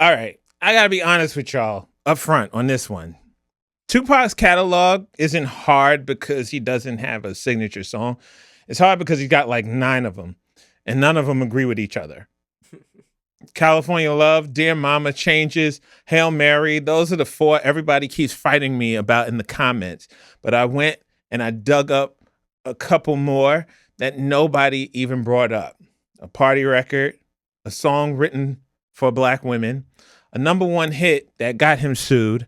All right. I got to be honest with y'all up front on this one. Tupac's catalog isn't hard because he doesn't have a signature song. It's hard because he's got like 9 of them, and none of them agree with each other. California Love, Dear Mama, Changes, Hail Mary. Those are the 4 everybody keeps fighting me about in the comments. But I went and I dug up a couple more that nobody even brought up. A party record, a song written for Black women, a #1 hit that got him sued,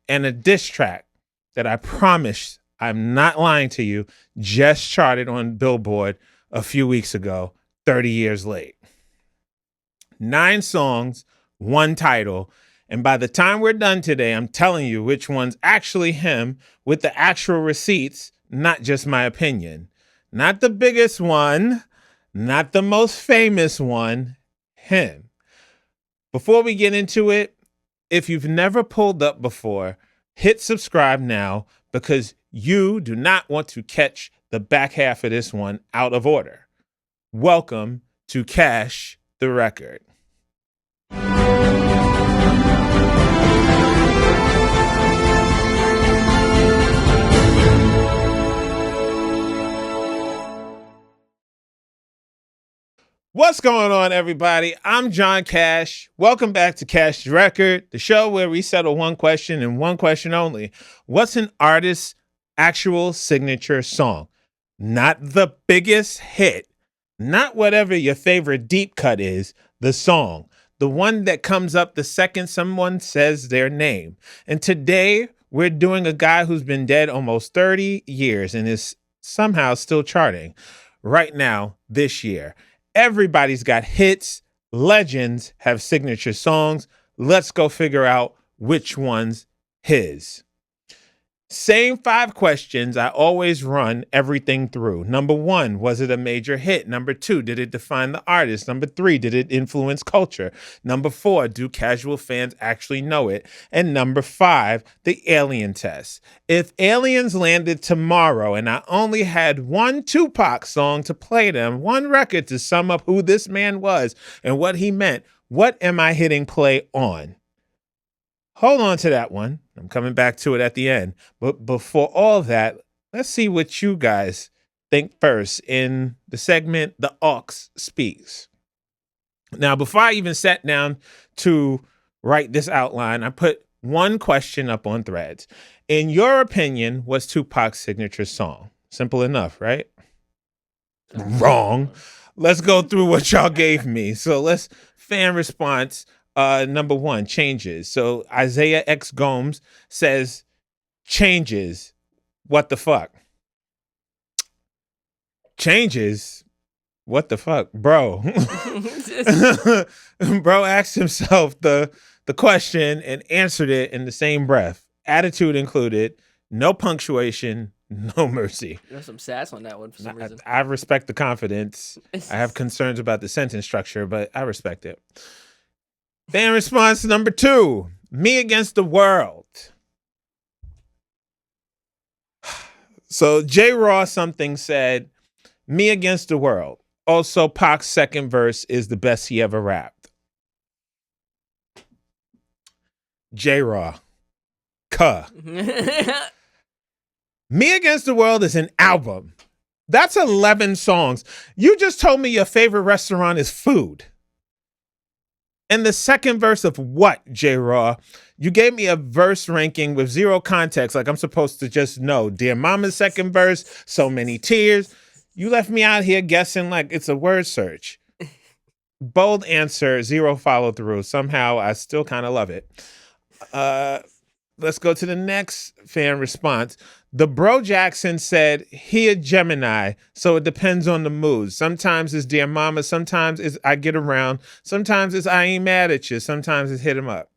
and a diss track that I promise, I'm not lying to you, just charted on Billboard a few weeks ago, 30 years late. 9 songs, 1 title, and by the time we're done today, I'm telling you which one's actually him with the actual receipts, not just my opinion. Not the biggest one, not the most famous one, him. Before we get into it, if you've never pulled up before, hit subscribe now because you do not want to catch the back half of this one out of order. Welcome to Cash the Record. What's going on, everybody? I'm John Cash. Welcome back to Cash the Record, the show where we settle one question and one question only. What's an artist's actual signature song? Not the biggest hit, not whatever your favorite deep cut is, the song, the one that comes up the second someone says their name. And today, we're doing a guy who's been dead almost 30 years and is somehow still charting right now this year. Everybody's got hits. Legends have signature songs. Let's go figure out which one's his. Same 5 questions I always run everything through. #1, was it a major hit? #2, did it define the artist? #3, did it influence culture? #4, do casual fans actually know it? And #5, the alien test. If aliens landed tomorrow and I only had 1 Tupac song to play them, 1 record to sum up who this man was and what he meant, what am I hitting play on? Hold on to that one. I'm coming back to it at the end. But before all that, let's see what you guys think first in the segment, The Aux Speaks. Now, before I even sat down to write this outline, I put 1 question up on Threads. In your opinion, what's Tupac's signature song? Simple enough, right? Wrong. Let's go through what y'all gave me. So let's fan response. #1, Changes. So Isaiah X Gomes says, Changes. What the fuck? Changes? What the fuck? Bro. Bro asked himself the question and answered it in the same breath. Attitude included, no punctuation, no mercy. There's some sass on that one for some reason. I respect the confidence. I have concerns about the sentence structure, but I respect it. Fan response #2, Me Against the World. So J Raw something said, Me Against the World. Also, Pac's second verse is the best he ever rapped. J Raw. Me Against the World is an album. That's 11 songs. You just told me your favorite restaurant is food. And the second verse of what, J-Raw? You gave me a verse ranking with 0 context, like I'm supposed to just know. Dear Mama's second verse, So Many Tears. You left me out here guessing like it's a word search. Bold answer, 0 follow through. Somehow I still kind of love it. Let's go to the next fan response. The Bro Jackson said, he a Gemini, so it depends on the mood. Sometimes it's Dear Mama, sometimes it's I Get Around, sometimes it's I Ain't Mad at You, sometimes it's Hit 'Em Up.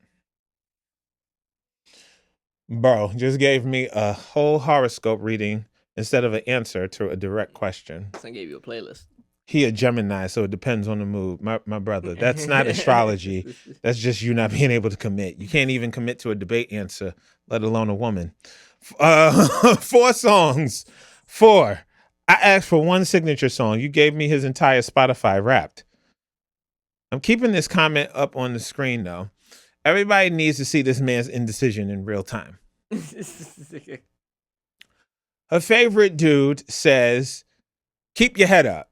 Bro just gave me a whole horoscope reading instead of an answer to a direct question. I gave you a playlist. He a Gemini, so it depends on the mood. My brother, that's not astrology. That's just you not being able to commit. You can't even commit to a debate answer, let alone a woman. 4 songs. 4. I asked for 1 signature song. You gave me his entire Spotify Wrapped. I'm keeping this comment up on the screen, though. Everybody needs to see this man's indecision in real time. Her favorite dude says, keep your head up.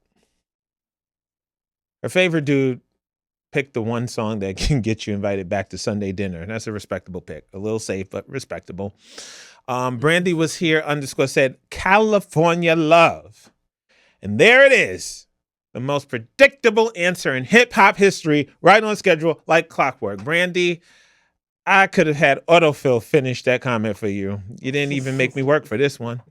Her favorite dude picked the one song that can get you invited back to Sunday dinner. That's a respectable pick. A little safe, but respectable. Brandy was here _ said, California Love. And there it is. The most predictable answer in hip hop history, right on schedule, like clockwork. Brandy, I could have had autofill finish that comment for you. You didn't even make me work for this one.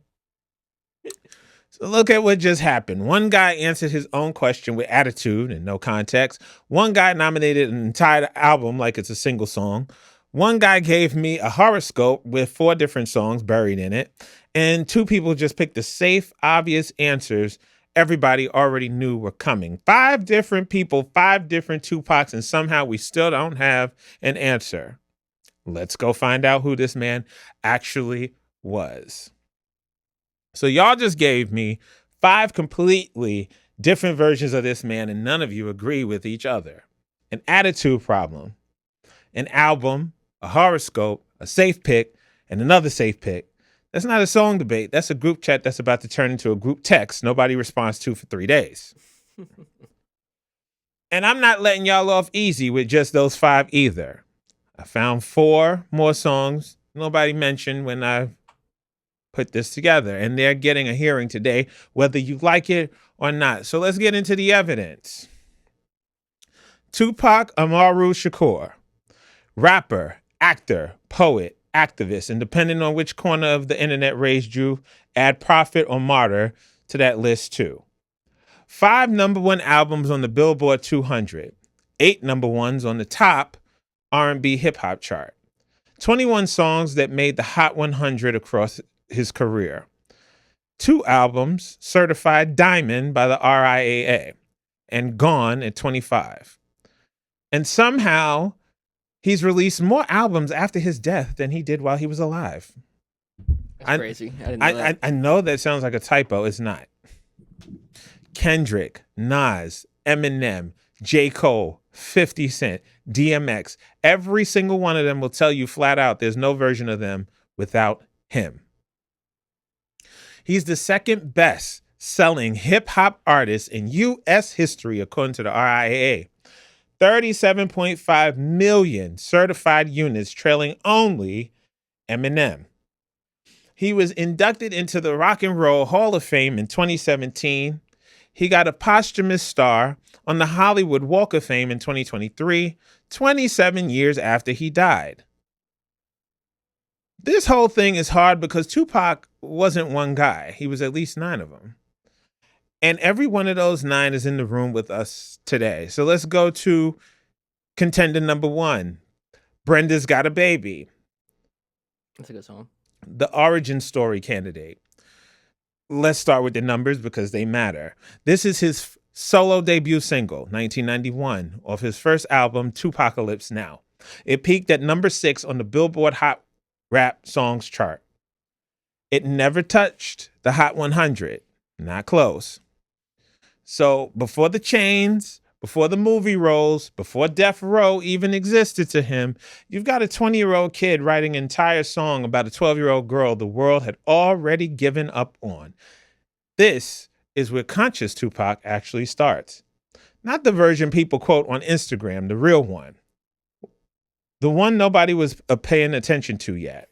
So look at what just happened. One guy answered his own question with attitude and no context. One guy nominated an entire album like it's a single song. One guy gave me a horoscope with 4 different songs buried in it. And 2 people just picked the safe, obvious answers everybody already knew were coming. 5 different people, 5 different Tupacs, and somehow we still don't have an answer. Let's go find out who this man actually was. So y'all just gave me 5 completely different versions of this man, and none of you agree with each other. An attitude problem, an album, a horoscope, a safe pick, and another safe pick. That's not a song debate. That's a group chat that's about to turn into a group text nobody responds to for 3 days. And I'm not letting y'all off easy with just those 5 either. I found 4 more songs nobody mentioned when I put this together, and they're getting a hearing today, whether you like it or not. So let's get into the evidence. Tupac Amaru Shakur, rapper, actor, poet, activist, and depending on which corner of the internet raised you, add prophet or martyr to that list too. 5 number 1 albums on the Billboard 200, 8 number 1s on the top R&B hip hop chart, 21 songs that made the Hot 100 across his career, 2 albums certified diamond by the RIAA, and gone at 25. And somehow he's released more albums after his death than he did while he was alive. That's crazy. I didn't know that. I know that sounds like a typo. It's not. Kendrick, Nas, Eminem, J. Cole, 50 Cent, DMX, every single one of them will tell you flat out there's no version of them without him. He's the second best selling hip hop artist in U.S. history, according to the RIAA. 37.5 million certified units, trailing only Eminem. He was inducted into the Rock and Roll Hall of Fame in 2017. He got a posthumous star on the Hollywood Walk of Fame in 2023, 27 years after he died. This whole thing is hard because Tupac wasn't one guy. He was at least 9 of them. And every one of those 9 is in the room with us today. So let's go to contender number 1. Brenda's Got a Baby. That's a good song. The origin story candidate. Let's start with the numbers because they matter. This is his solo debut single, 1991, off his first album, Tupacalypse Now. It peaked at number 6 on the Billboard Hot Rap Songs chart. It never touched the Hot 100. Not close. So before the chains, before the movie roles, before Death Row even existed to him, you've got a 20-year-old kid writing an entire song about a 12-year-old girl the world had already given up on. This is where conscious Tupac actually starts. Not the version people quote on Instagram, the real one. The one nobody was paying attention to yet.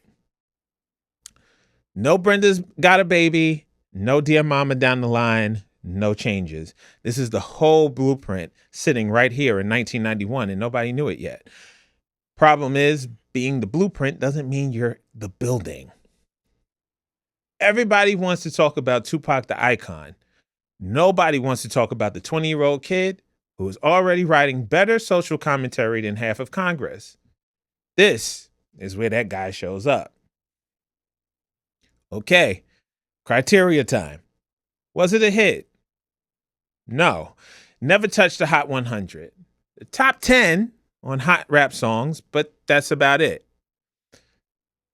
No Brenda's Got a Baby, no Dear Mama down the line, no changes. This is the whole blueprint sitting right here in 1991, and nobody knew it yet. Problem is, being the blueprint doesn't mean you're the building. Everybody wants to talk about Tupac the icon. Nobody wants to talk about the 20-year-old kid who is already writing better social commentary than half of Congress. This is where that guy shows up. Okay, criteria time. Was it a hit? No, never touched the Hot 100. The top 10 on hot rap songs, but that's about it.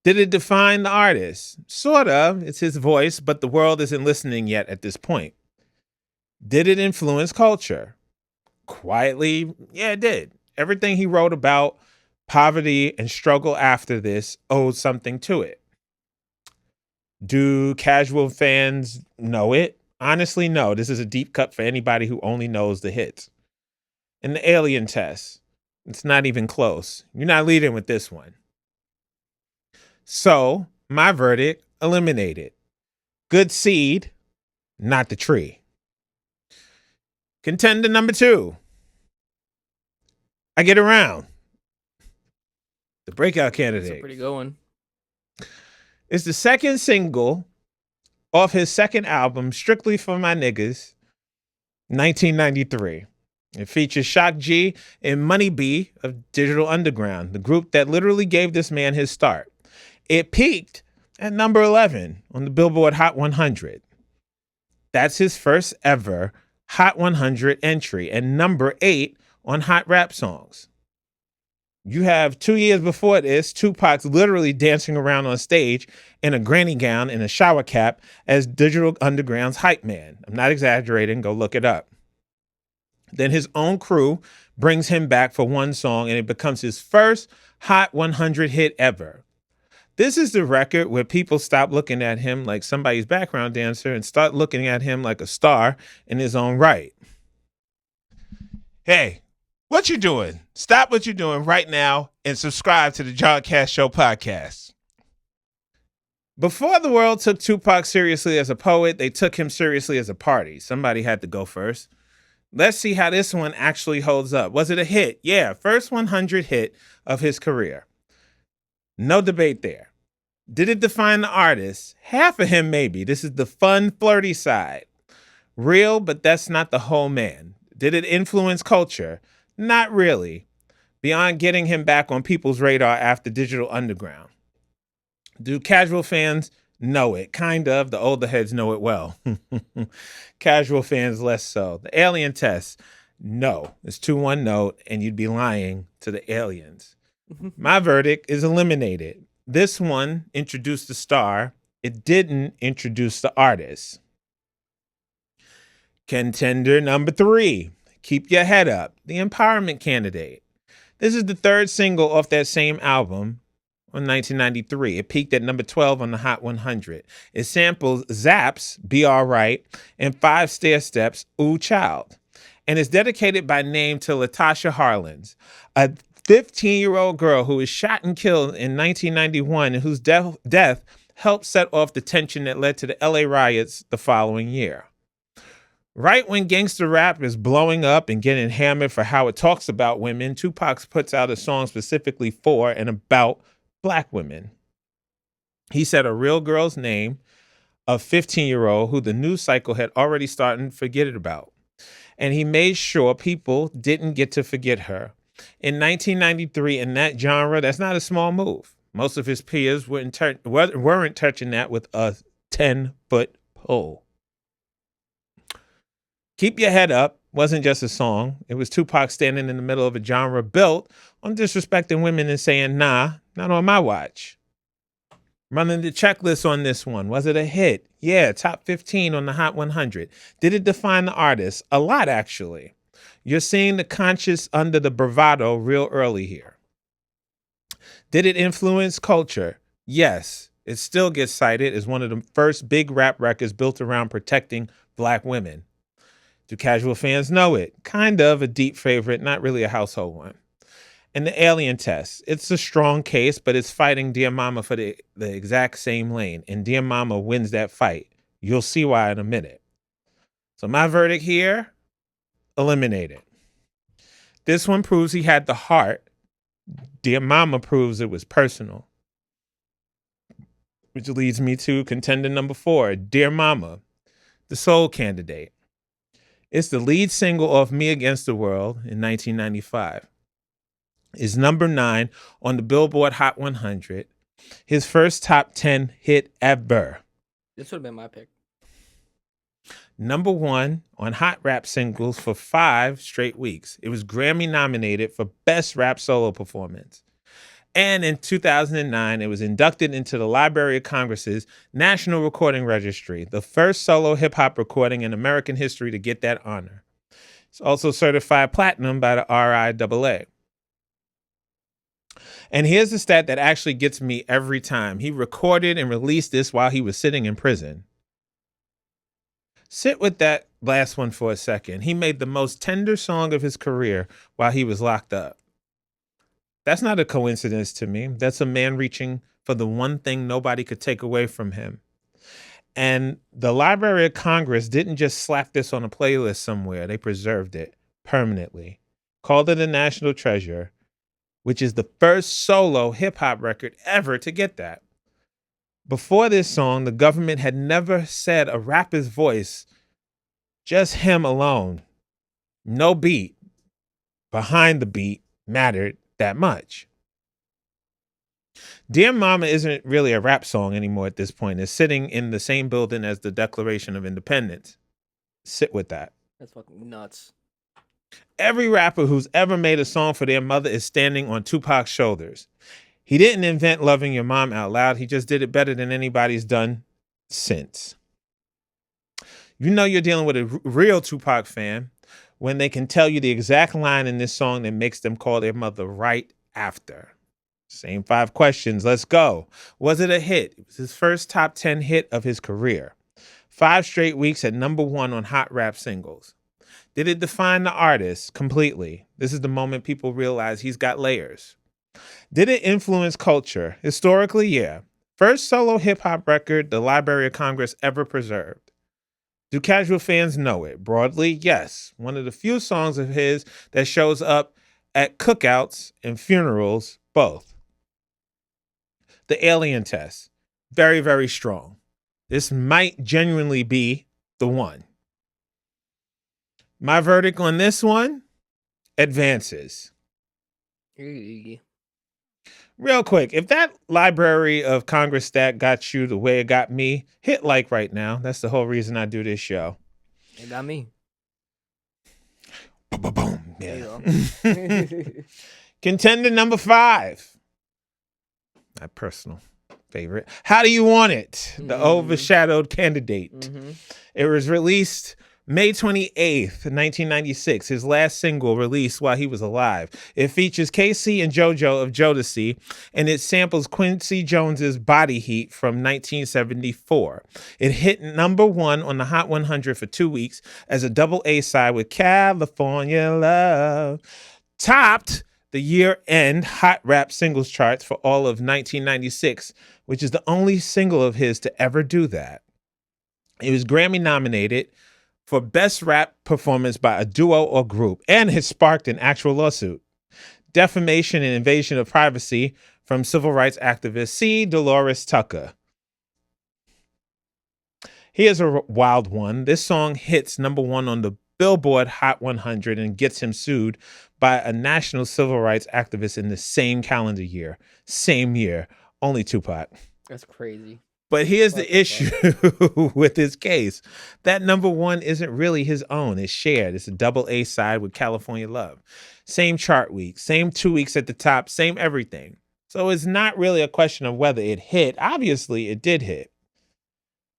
Did it define the artist? Sort of. It's his voice, but the world isn't listening yet at this point. Did it influence culture? Quietly, yeah, it did. Everything he wrote about Poverty and struggle after this owed something to it. Do casual fans know it? Honestly, no. This is a deep cut for anybody who only knows the hits. And the alien test. It's not even close. You're not leading with this one. So, my verdict, eliminated. Good seed, not the tree. Contender number 2. I Get Around. The breakout candidate. That's a pretty good one. It's the second single off his second album, Strictly for My Niggas, 1993. It features Shock G and Money B of Digital Underground, the group that literally gave this man his start. It peaked at number 11 on the Billboard Hot 100. That's his first ever Hot 100 entry and number 8 on Hot Rap Songs. You have 2 years before this, Tupac's literally dancing around on stage in a granny gown and a shower cap as Digital Underground's hype man. I'm not exaggerating. Go look it up. Then his own crew brings him back for one song and it becomes his first Hot 100 hit ever. This is the record where people stop looking at him like somebody's background dancer and start looking at him like a star in his own right. Hey, what you doing? Stop what you're doing right now and subscribe to the John Cash Show podcast. Before the world took Tupac seriously as a poet, they took him seriously as a party. Somebody had to go first. Let's see how this one actually holds up. Was it a hit? Yeah, first 100 hit of his career. No debate there. Did it define the artist? Half of him, maybe. This is the fun, flirty side. Real, but that's not the whole man. Did it influence culture? Not really. Beyond getting him back on people's radar after Digital Underground. Do casual fans know it? Kind of. The older heads know it well. Casual fans less so. The alien test. No. It's 2-1 note, and you'd be lying to the aliens. My verdict is eliminated. This one introduced the star. It didn't introduce the artist. Contender number 3. Keep Your Head Up. The empowerment candidate. This is the third single off that same album on 1993. It peaked at number 12 on the Hot 100. It samples Zapp's Be Alright and 5 Stair Steps' Ooh Child. And it's dedicated by name to Latasha Harlins, a 15-year-old girl who was shot and killed in 1991 and whose death helped set off the tension that led to the LA riots the following year. Right when gangster rap is blowing up and getting hammered for how it talks about women, Tupac puts out a song specifically for and about Black women. He said a real girl's name, a 15-year-old who the news cycle had already started to forget about. And he made sure people didn't get to forget her. In 1993, in that genre, that's not a small move. Most of his peers weren't touching that with a 10-foot pole. Keep Your Head Up wasn't just a song. It was Tupac standing in the middle of a genre built on disrespecting women and saying, nah, not on my watch. Running the checklist on this one. Was it a hit? Yeah, top 15 on the Hot 100. Did it define the artist? A lot, actually. You're seeing the conscious under the bravado real early here. Did it influence culture? Yes. It still gets cited as one of the first big rap records built around protecting Black women. Do casual fans know it? Kind of a deep favorite, not really a household one. And the alien test. It's a strong case, but it's fighting Dear Mama for the exact same lane. And Dear Mama wins that fight. You'll see why in a minute. So my verdict here, eliminated. This one proves he had the heart. Dear Mama proves it was personal. Which leads me to contender number 4, Dear Mama, the soul candidate. It's the lead single off Me Against the World in 1995. It's number 9 on the Billboard Hot 100. His first top 10 hit ever. This would have been my pick. Number 1 on Hot Rap Singles for 5 straight weeks. It was Grammy nominated for Best Rap Solo Performance. And in 2009, it was inducted into the Library of Congress's National Recording Registry, the first solo hip-hop recording in American history to get that honor. It's also certified platinum by the RIAA. And here's the stat that actually gets me every time. He recorded and released this while he was sitting in prison. Sit with that last one for a second. He made the most tender song of his career while he was locked up. That's not a coincidence to me. That's a man reaching for the one thing nobody could take away from him. And the Library of Congress didn't just slap this on a playlist somewhere. They preserved it permanently, called it a national treasure, which is the first solo hip-hop record ever to get that. Before this song, the government had never said a rapper's voice, just him alone, no beat, behind the beat, mattered that much. Dear Mama isn't really a rap song anymore at this point. It's sitting in the same building as the Declaration of Independence. Sit with that. That's fucking nuts. Every rapper who's ever made a song for their mother is standing on Tupac's shoulders. He didn't invent Loving Your Mom out loud. He just did it better than anybody's done since. You know you're dealing with a real Tupac fan when they can tell you the exact line in this song that makes them call their mother right after. Same 5 questions. Let's go. Was it a hit? It was his first top 10 hit of his career. 5 straight weeks at #1 on hot rap singles. Did it define the artist completely? This is the moment people realize he's got layers. Did it influence culture? Historically, yeah. First solo hip-hop record the Library of Congress ever preserved. Do casual fans know it? Broadly, yes. One of the few songs of his that shows up at cookouts and funerals, both. The Alien Test. Very, very strong. This might genuinely be the one. My verdict on this one, advances. Real quick, if that Library of Congress stat got you the way it got me, hit like right now. That's the whole reason I do this show. It got me. Boom. Yeah. Contender number 5. My personal favorite. How Do You Want It? The overshadowed candidate. It was released May 28th, 1996, his last single released while he was alive. It features KC and JoJo of Jodeci, and it samples Quincy Jones's Body Heat from 1974. It hit #1 on the Hot 100 for 2 weeks as a double A side with California Love. Topped the year-end hot rap singles charts for all of 1996, which is the only single of his to ever do that. It was Grammy nominated for Best Rap Performance by a Duo or Group, and has sparked an actual lawsuit. Defamation and invasion of privacy from civil rights activist C. Dolores Tucker. Here's a wild one. This song hits #1 on the Billboard Hot 100 and gets him sued by a national civil rights activist in the same calendar year. Same year, only Tupac. That's crazy. But here's the issue with this case. That #1 isn't really his own. It's shared. It's a double A side with California Love. Same chart week, same 2 weeks at the top, same everything. So it's not really a question of whether it hit. Obviously, it did hit.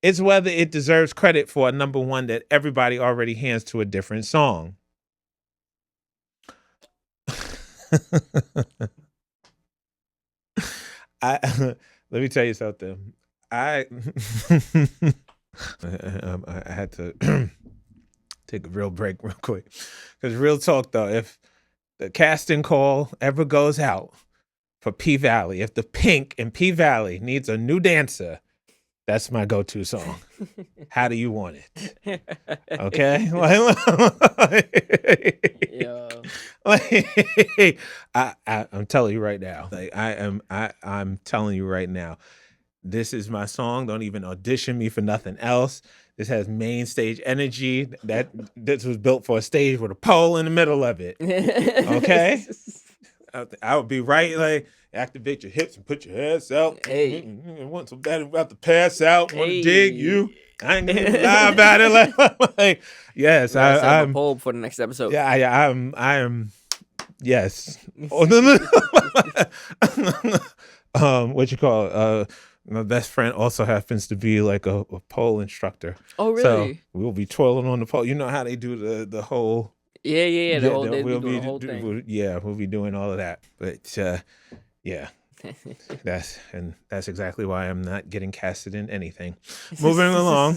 It's whether it deserves credit for a #1 that everybody already hands to a different song. Let me tell you something. I had to take a real break real quick. Because real talk, though, if the casting call ever goes out for P-Valley, if the Pink in P-Valley needs a new dancer, that's my go-to song. How Do You Want It? Okay? I'm telling you right now. I'm telling you right now. This is my song. Don't even audition me for nothing else. This has main stage energy. This was built for a stage with a pole in the middle of it. Okay? I would be right, activate your hips and put your ass out. Hey. Want some that about to pass out. Want to dig you. I ain't gonna lie about it. Yes, I'm a poll for the next episode. Yeah, I am. Yes. What you call it? My best friend also happens to be like a pole instructor. Oh, really? So we'll be twirling on the pole. You know how they do the whole. Yeah. The whole thing. We'll be doing all of that. But Yeah. That's exactly why I'm not getting casted in anything. Moving along.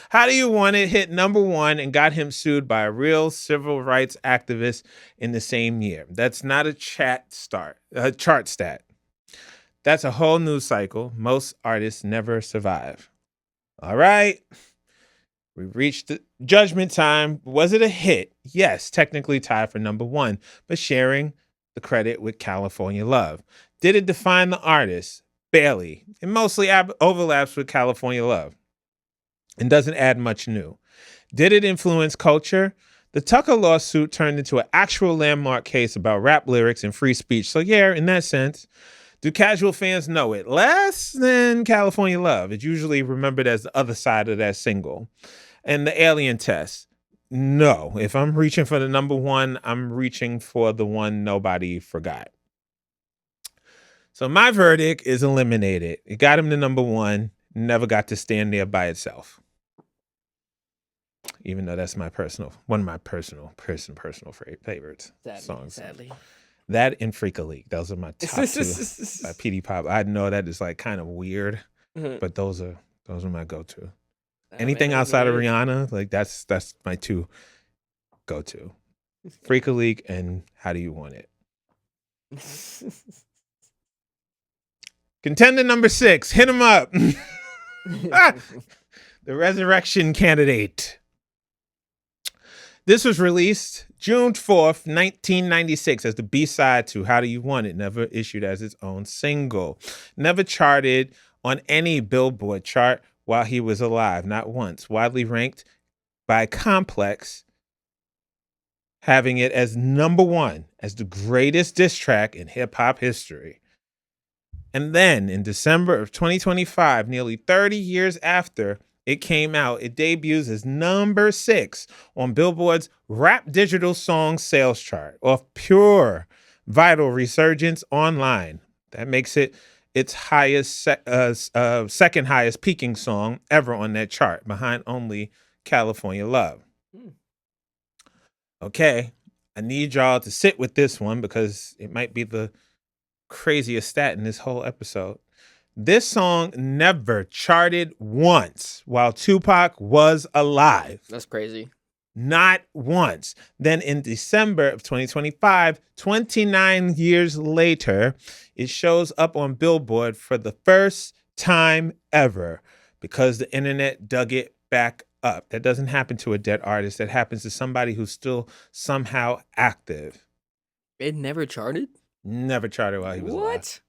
How Do You Want It hit number 1 and got him sued by a real civil rights activist in the same year. That's not a chart stat. That's a whole news cycle. Most artists never survive. All right. We reached the judgment time. Was it a hit? Yes, technically tied for number 1, but sharing the credit with California Love. Did it define the artist? Barely. It mostly overlaps with California Love and doesn't add much new. Did it influence culture? The Tucker lawsuit turned into an actual landmark case about rap lyrics and free speech. So yeah, in that sense. Do casual fans know it? Less than California Love. It's usually remembered as the other side of that single. And the Alien Test. No. If I'm reaching for the number 1, I'm reaching for the one nobody forgot. So my verdict is eliminated. It got him to number 1. Never got to stand there by itself. Even though that's one of my personal favorites. Sadly. That and Freak a Leak. Those are my top 2 by PD Pop. I know that is like kind of weird, but those are my go-to. Anything outside of Rihanna, like that's my 2 go-to. Freak a Leak and How Do You Want It? Contender number 6. Hit him up. The Resurrection Candidate. This was released June 4th, 1996 as the B-side to How Do You Want It, never issued as its own single. Never charted on any Billboard chart while he was alive, not once. Widely ranked by Complex, having it as number 1 as the greatest diss track in hip-hop history. And then in December of 2025, nearly 30 years after it came out, it debuts as number 6 on Billboard's Rap Digital Song Sales Chart, off pure vital resurgence online. That makes it its highest, second highest peaking song ever on that chart, behind only California Love. Okay, I need y'all to sit with this one because it might be the craziest stat in this whole episode. This song never charted once while Tupac was alive. That's crazy. Not once. Then in December of 2025, 29 years later, it shows up on Billboard for the first time ever because the internet dug it back up. That doesn't happen to a dead artist. That happens to somebody who's still somehow active. It never charted? Never charted while he was alive. What?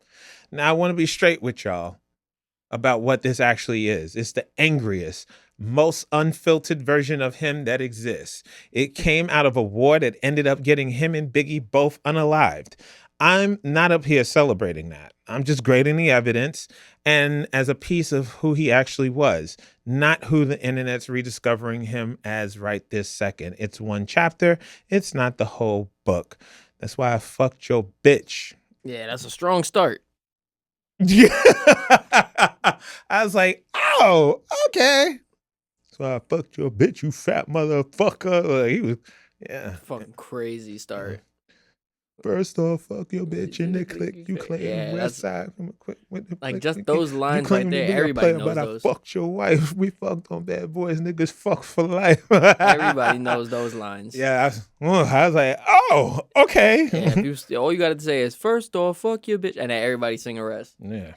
Now, I want to be straight with y'all about what this actually is. It's the angriest, most unfiltered version of him that exists. It came out of a war that ended up getting him and Biggie both unalived. I'm not up here celebrating that. I'm just grading the evidence and as a piece of who he actually was, not who the internet's rediscovering him as right this second. It's one chapter. It's not the whole book. That's why I fucked your bitch. Yeah, that's a strong start. Yeah. I was like, oh, okay. So I fucked your bitch, you fat motherfucker. Like, he was, yeah. Fucking crazy start. First off, fuck your bitch in the click. You claim West Side from a quick. Like just those lines right there. Everybody knows those. I fucked your wife. We fucked on Bad Boys. Niggas fuck for life. Everybody knows those lines. Yeah, I was like, oh, okay. Yeah, all you got to say is first off, fuck your bitch, and then everybody sing the rest. Yeah.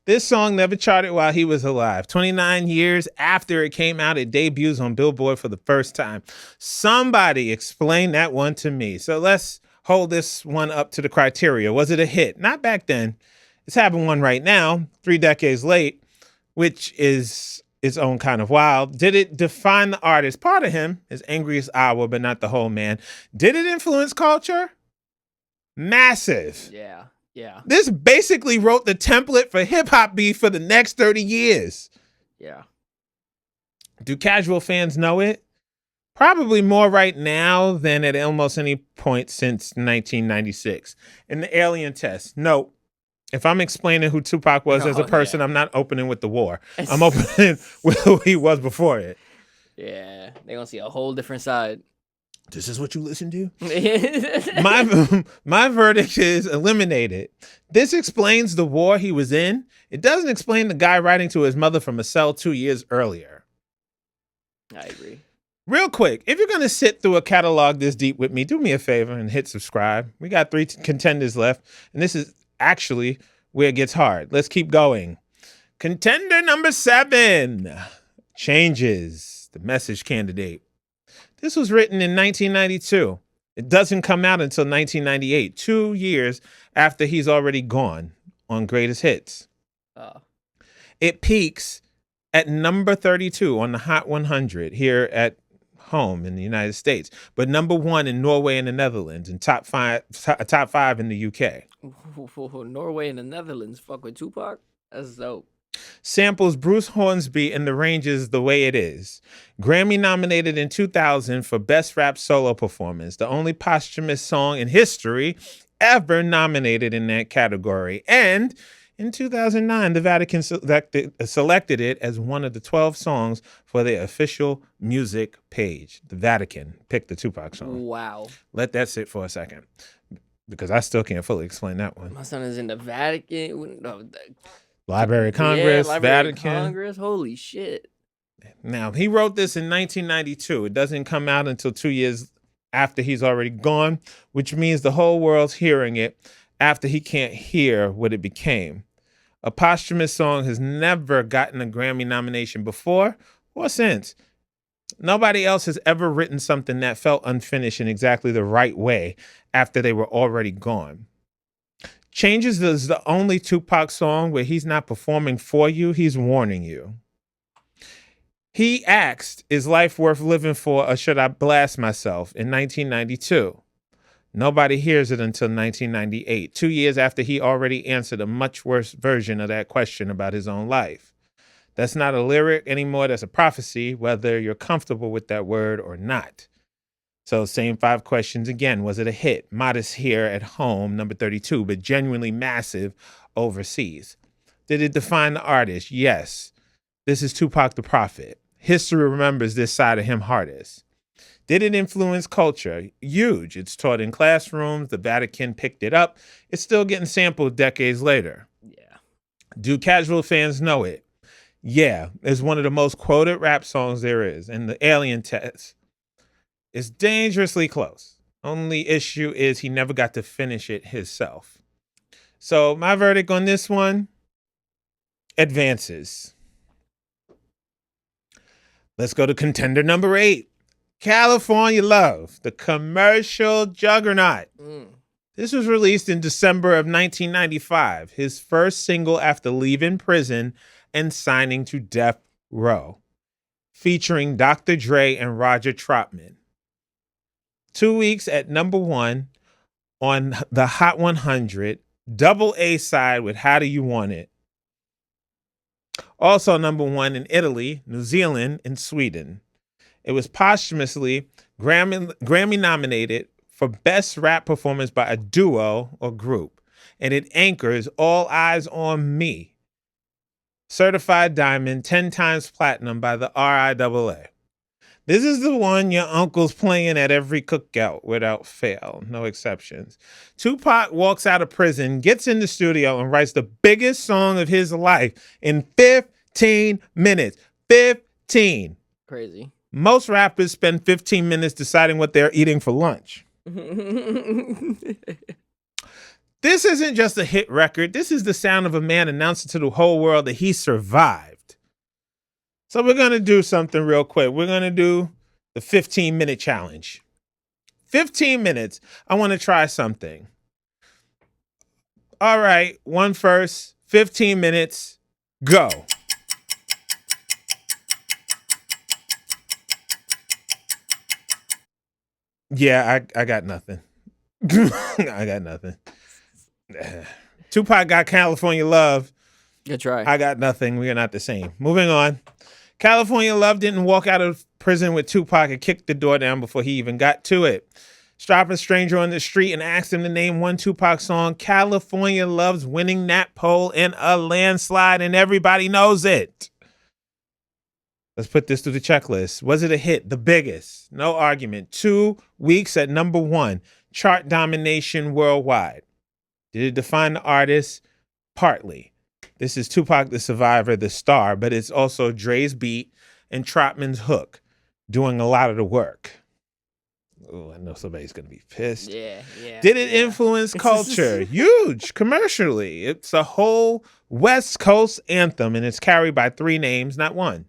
This song never charted while he was alive. 29 years after it came out, it debuts on Billboard for the first time. Somebody explain that one to me. So let's hold this one up to the criteria. Was it a hit? Not back then. It's having one right now, 3 decades late, which is its own kind of wild. Did it define the artist? Part of him, his angriest hour, but not the whole man. Did it influence culture? Massive. Yeah. This basically wrote the template for hip-hop beef for the next 30 years. Yeah. Do casual fans know it? Probably more right now than at almost any point since 1996. In the Alien Test, no. If I'm explaining who Tupac was as a person, I'm not opening with the war. I'm opening with who he was before it. Yeah, they're going to see a whole different side. This is what you listen to? My verdict is eliminated. This explains the war he was in. It doesn't explain the guy writing to his mother from a cell 2 years earlier. I agree. Real quick, if you're going to sit through a catalog this deep with me, do me a favor and hit subscribe. We got 3 contenders left, and this is actually where it gets hard. Let's keep going. Contender number 7, Changes, the Message Candidate. This was written in 1992. It doesn't come out until 1998, 2 years after he's already gone on Greatest Hits. It peaks at number 32 on the Hot 100 here at home in the United States, but number 1 in Norway and the Netherlands, and top five in the UK. Norway and the Netherlands fuck with Tupac? That's dope. Samples Bruce Hornsby and the Ranges' The Way It Is. Grammy nominated in 2000 for Best Rap Solo Performance, the only posthumous song in history ever nominated in that category. And in 2009, the Vatican selected it as one of the 12 songs for their official music page. The Vatican picked the Tupac song. Wow. Let that sit for a second, because I still can't fully explain that one. My son is in the Vatican. No, Library of Congress, Library Vatican. of Congress. Holy shit. Now, he wrote this in 1992. It doesn't come out until 2 years after he's already gone, which means the whole world's hearing it after he can't hear what it became. A posthumous song has never gotten a Grammy nomination before or since. Nobody else has ever written something that felt unfinished in exactly the right way after they were already gone. Changes is the only Tupac song where he's not performing for you, he's warning you. He asked, "Is life worth living for, or should I blast myself?" in 1992. Nobody hears it until 1998, 2 years after he already answered a much worse version of that question about his own life. That's not a lyric anymore, that's a prophecy, whether you're comfortable with that word or not. So same 5 questions again. Was it a hit? Modest here at home, number 32, but genuinely massive overseas. Did it define the artist? Yes. This is Tupac the Prophet. History remembers this side of him hardest. Did it influence culture? Huge. It's taught in classrooms. The Vatican picked it up. It's still getting sampled decades later. Yeah. Do casual fans know it? Yeah. It's one of the most quoted rap songs there is. And the Alien Test. It's dangerously close. Only issue is he never got to finish it himself. So my verdict on this one, advances. Let's go to contender number 8. California Love, the commercial juggernaut. This was released in December of 1995, his first single after leaving prison and signing to Death Row, featuring Dr. Dre and Roger Troutman. 2 weeks at number 1 on the Hot 100, double A side with How Do You Want It. Also number 1 in Italy, New Zealand, and Sweden. It was posthumously Grammy nominated for Best Rap Performance by a Duo or Group, and it anchors All Eyes on Me. Certified Diamond, 10 times Platinum by the RIAA. This is the one your uncle's playing at every cookout without fail, no exceptions. Tupac walks out of prison, gets in the studio, and writes the biggest song of his life in 15 minutes. 15. Crazy. Most rappers spend 15 minutes deciding what they're eating for lunch. This isn't just a hit record. This is the sound of a man announcing to the whole world that he survived. So we're going to do something real quick. We're going to do the 15-minute challenge. 15 minutes. I want to try something. All right, one first. 15 minutes. Go. Yeah, I got nothing. I got nothing. Tupac got California Love. Good try. I got nothing. We are not the same. Moving on. California Love didn't walk out of prison with Tupac and kicked the door down before he even got to it. Stop a stranger on the street and ask him to name one Tupac song. California Love's winning that poll in a landslide, and everybody knows it. Let's put this through the checklist. Was it a hit? The biggest. No argument. 2 weeks at number 1. Chart domination worldwide. Did it define the artist? Partly. This is Tupac the Survivor, the star, but it's also Dre's beat and Trotman's hook doing a lot of the work. Oh, I know somebody's going to be pissed. Yeah. Did it influence culture? Huge, commercially. It's a whole West Coast anthem, and it's carried by 3 names, not one.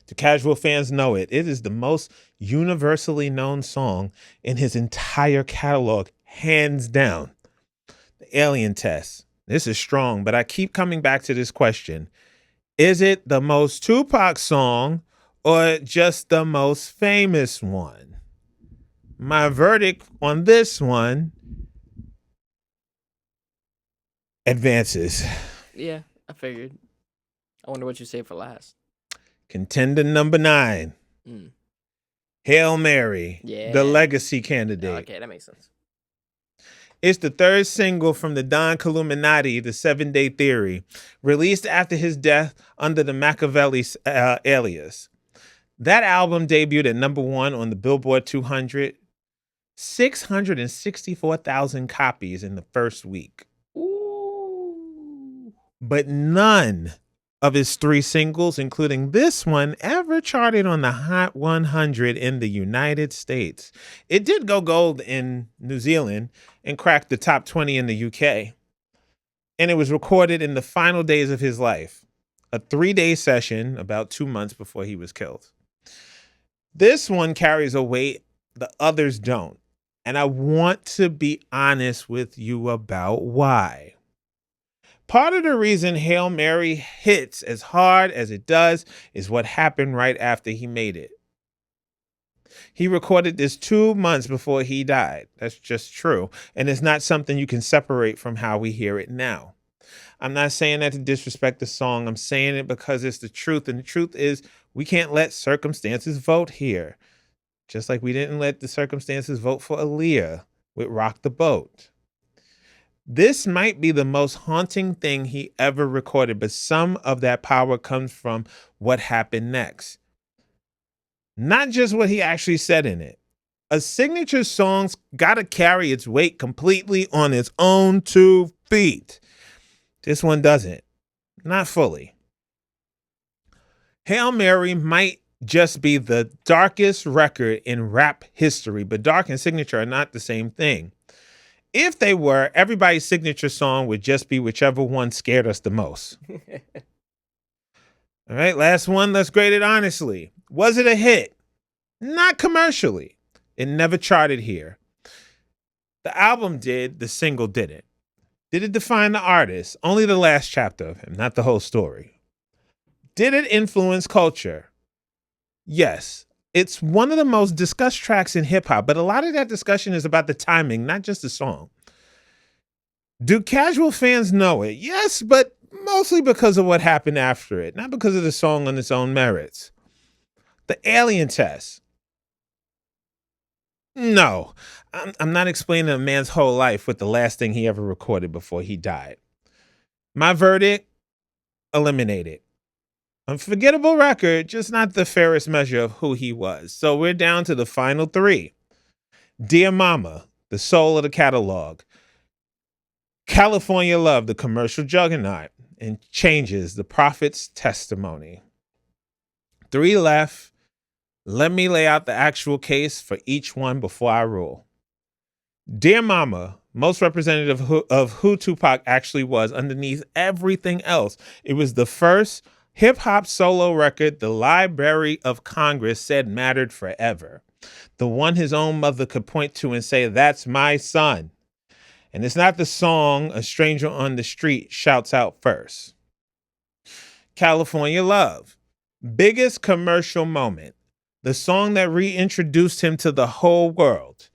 The casual fans know it. It is the most universally known song in his entire catalog, hands down. The Alien Test. This is strong, but I keep coming back to this question. Is it the most Tupac song or just the most famous one? My verdict on this one advances. Yeah, I figured. I wonder what you say for last. Contender number 9. Hail Mary, the legacy candidate. Oh, okay, that makes sense. It's the 3rd single from the Don Illuminati, The 7-Day Theory, released after his death under the Machiavelli alias. That album debuted at number 1 on the Billboard 200, 664,000 copies in the first week. Ooh. But none of his 3 singles, including this one, ever charted on the Hot 100 in the United States. It did go gold in New Zealand and cracked the top 20 in the UK. And it was recorded in the final days of his life, a 3-day session about 2 months before he was killed. This one carries a weight the others don't. And I want to be honest with you about why. Part of the reason Hail Mary hits as hard as it does is what happened right after he made it. He recorded this 2 months before he died. That's just true. And it's not something you can separate from how we hear it now. I'm not saying that to disrespect the song. I'm saying it because it's the truth. And the truth is we can't let circumstances vote here. Just like we didn't let the circumstances vote for Aaliyah with Rock the Boat. This might be the most haunting thing he ever recorded, but some of that power comes from what happened next. Not just what he actually said in it. A signature song's gotta carry its weight completely on its own 2 feet. This one doesn't. Not fully. Hail Mary might just be the darkest record in rap history, but dark and signature are not the same thing. If they were, everybody's signature song would just be whichever one scared us the most. All right, last one. Let's grade it honestly. Was it a hit? Not commercially. It never charted here. The album did, the single didn't. Did it define the artist? Only the last chapter of him, not the whole story. Did it influence culture? Yes. It's one of the most discussed tracks in hip hop, but a lot of that discussion is about the timing, not just the song. Do casual fans know it? Yes, but mostly because of what happened after it, not because of the song on its own merits. The Alien Test. No, I'm not explaining a man's whole life with the last thing he ever recorded before he died. My verdict, eliminated. Unforgettable record, just not the fairest measure of who he was. So we're down to the final 3. Dear Mama, the soul of the catalog. California Love, the commercial juggernaut. And Changes, the prophet's testimony. 3 left. Let me lay out the actual case for each one before I rule. Dear Mama, most representative of who Tupac actually was underneath everything else. It was the first hip-hop solo record the Library of Congress said mattered forever. The one his own mother could point to and say, that's my son. And it's not the song a stranger on the street shouts out first. California Love. Biggest commercial moment. The song that reintroduced him to the whole world.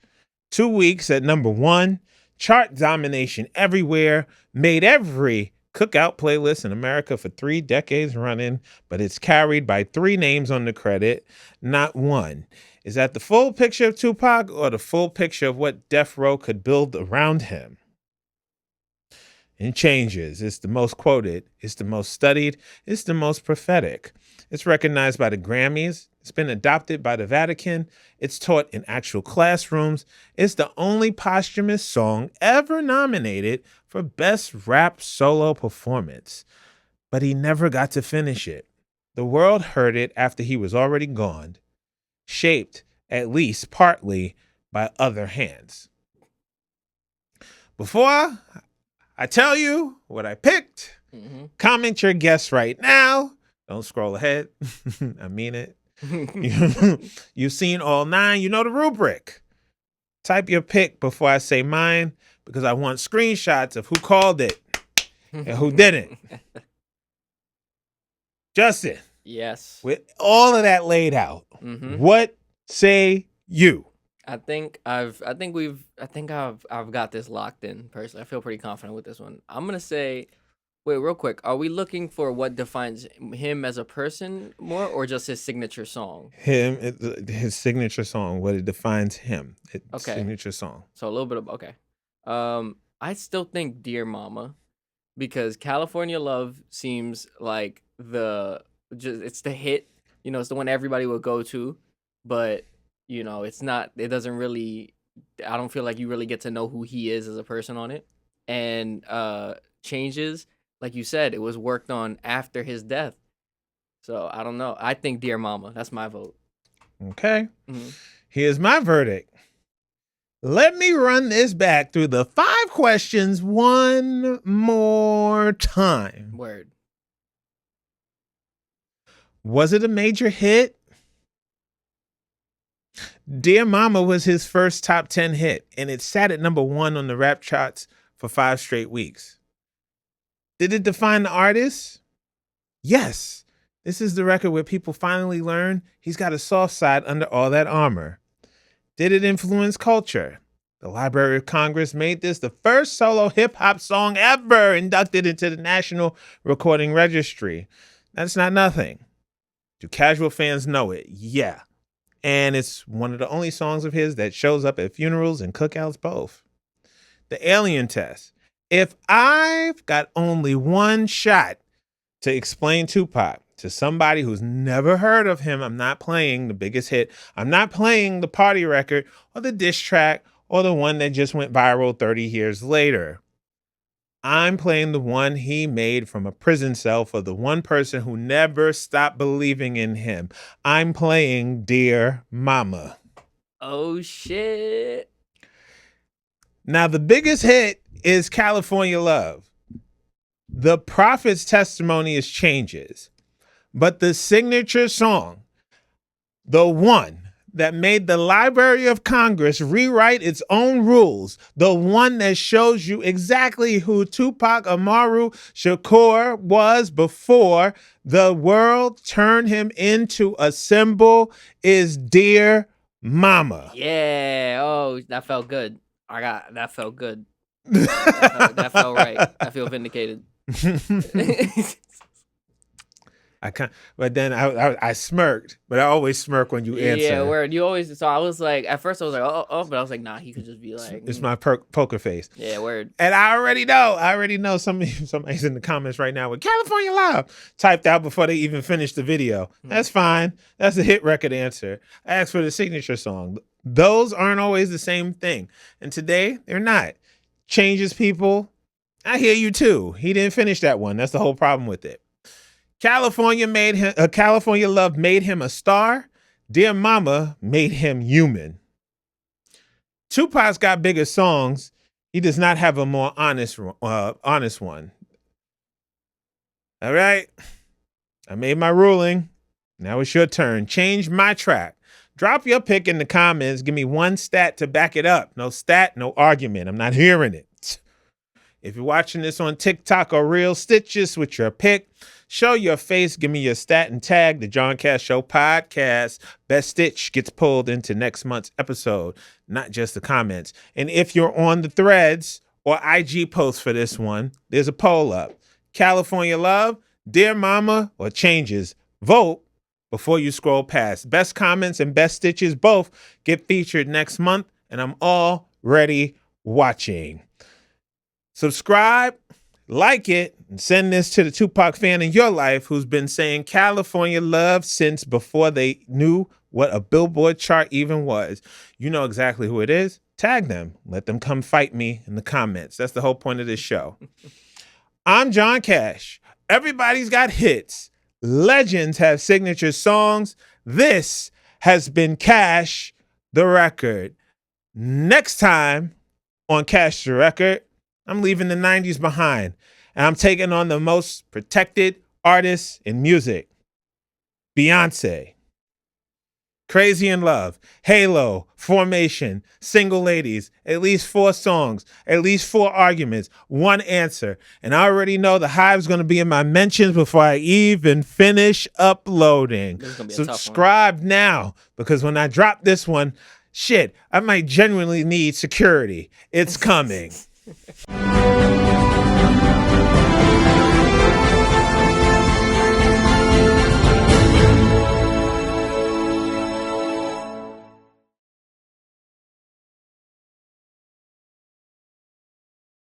2 weeks at number 1. Chart domination everywhere. Made every cookout playlist in America for 3 decades running, but it's carried by 3 names on the credit, not one. Is that the full picture of Tupac or the full picture of what Death Row could build around him? and changes. It's the most quoted. It's the most studied. It's the most prophetic. It's recognized by the Grammys. It's been adopted by the Vatican. It's taught in actual classrooms. It's the only posthumous song ever nominated for Best Rap Solo Performance. But he never got to finish it. The world heard it after he was already gone, shaped, at least partly, by other hands. Before I tell you what I picked, comment your guess right now. Don't scroll ahead. I mean it. You've seen all 9. You know the rubric. Type your pick before I say mine because I want screenshots of who called it and who didn't. Justin. Yes. With all of that laid out, what say you? I think I've got this locked in personally. I feel pretty confident with this one. I'm gonna say, wait, real quick. Are we looking for what defines him as a person more, or just his signature song? His signature song. What it defines him. Okay. Signature song. So a little bit of okay. I still think "Dear Mama," because "California Love" seems like it's the hit. You know, it's the one everybody would go to, but you know, it's not. It doesn't really. I don't feel like you really get to know who he is as a person on it. And Changes, like you said, it was worked on after his death. So I don't know. I think "Dear Mama." That's my vote. Okay. Here's my verdict. Let me run this back through the 5 questions one more time. Word. Was it a major hit? Dear Mama was his first top 10 hit, and it sat at number 1 on the rap charts for 5 straight weeks. Did it define the artist? Yes. This is the record where people finally learn he's got a soft side under all that armor. Did it influence culture? The Library of Congress made this the first solo hip-hop song ever inducted into the National Recording Registry. That's not nothing. Do casual fans know it? Yeah. And it's one of the only songs of his that shows up at funerals and cookouts both. The alien test. If I've got only one shot to explain Tupac to somebody who's never heard of him, I'm not playing the biggest hit. I'm not playing the party record or the diss track or the one that just went viral 30 years later. I'm playing the one he made from a prison cell for the one person who never stopped believing in him. I'm playing Dear Mama. Oh, shit. Now, the biggest hit is California Love. The Prophet's testimony is Changes. But the signature song, the one that made the Library of Congress rewrite its own rules, the one that shows you exactly who Tupac Amaru Shakur was before the world turned him into a symbol, is Dear Mama. Yeah. Oh, that felt good. That felt good. that felt right. I feel vindicated. But then I smirked, but I always smirk when you answer. Yeah, word. You always. So I was like, at first I was like, oh, but I was like, nah, he could just be like, it's my poker face. Yeah, word. And I already know. Somebody's in the comments right now with California Love typed out before they even finished the video. That's fine. That's a hit record answer. I asked for the signature song. Those aren't always the same thing, and today they're not. Changes people. I hear you too. He didn't finish that one. That's the whole problem with it. California Love made him a star. Dear Mama made him human. Tupac's got bigger songs. He does not have a more honest one. All right. I made my ruling. Now it's your turn. Change my track. Drop your pick in the comments. Give me one stat to back it up. No stat, no argument. I'm not hearing it. If you're watching this on TikTok or Real Stitches with your pick, show your face. Give me your stat and tag the John Cash Show podcast. Best Stitch gets pulled into next month's episode, not just the comments. And if you're on the threads or IG post for this one, there's a poll up. California Love, Dear Mama, or Changes. Vote before you scroll past. Best comments and best stitches both get featured next month, and I'm already watching. Subscribe, Like it, and send this to the Tupac fan in your life who's been saying California love since before they knew what a Billboard chart even was. You know exactly who it is. Tag them. Let them come fight me in the comments. That's the whole point of this show. I'm John Cash. Everybody's got hits. Legends have signature songs. This has been Cash the Record. Next time on Cash the Record, I'm leaving the 90s behind, and I'm taking on the most protected artist in music, Beyonce. Crazy in Love, Halo, Formation, Single Ladies, at least 4 songs, at least 4 arguments, 1 answer. And I already know the Hive's going to be in my mentions before I even finish uploading. Subscribe now, because when I drop this one, shit, I might genuinely need security. It's coming.